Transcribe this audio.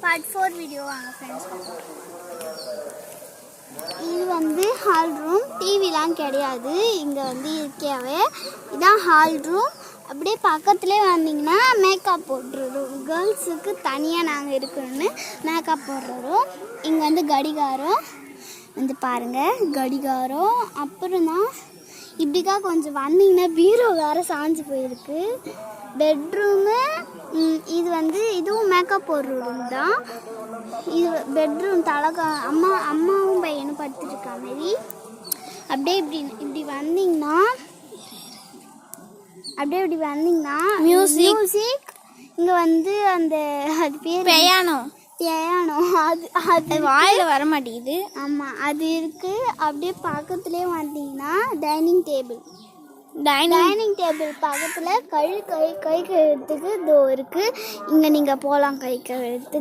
Part 4 video வாங்க friends. இது வந்து ஹால் ரூம். டிவிலாம் கிடையாது இங்கே வந்து இருக்கவே. இதான் ஹால் ரூம். அப்படியே பக்கத்துலேயே வந்தீங்கன்னா மேக்கப் போட்டுருவோம். கேர்ள்ஸுக்கு தனியாக நாங்கள் இருக்கணும்னு மேக்கப் போடுறோம். இங்கே வந்து கடிகாரம் வந்து பாருங்கள், கடிகாரம். அப்புறம் தான் இப்படிக்கா கொஞ்சம் வந்தீங்கன்னா பீரோ வேறு சாஞ்சு போயிருக்கு. பெட்ரூமு. இது வந்து இதுவும் மேக்கப் போடுற ரூம் தான். இது பெட்ரூம். அம்மாவும் பையனும் படுத்துருக்கா மாரி. அப்படியே இப்படி வந்தீங்கன்னா மியூசிக். இங்கே வந்து அந்த அது பேர் பியானோ. அது வாயில் வர மாட்டேங்குது. ஆமாம், அது இருக்குது. அப்படியே பக்கத்துலேயே வந்தீங்கன்னா டைனிங் டேபிள் பக்கத்தில் கை கழுவுறதுக்கு இதோ இருக்குது. இங்கே நீங்கள் போகலாம் கை கழுவுறதுக்கு.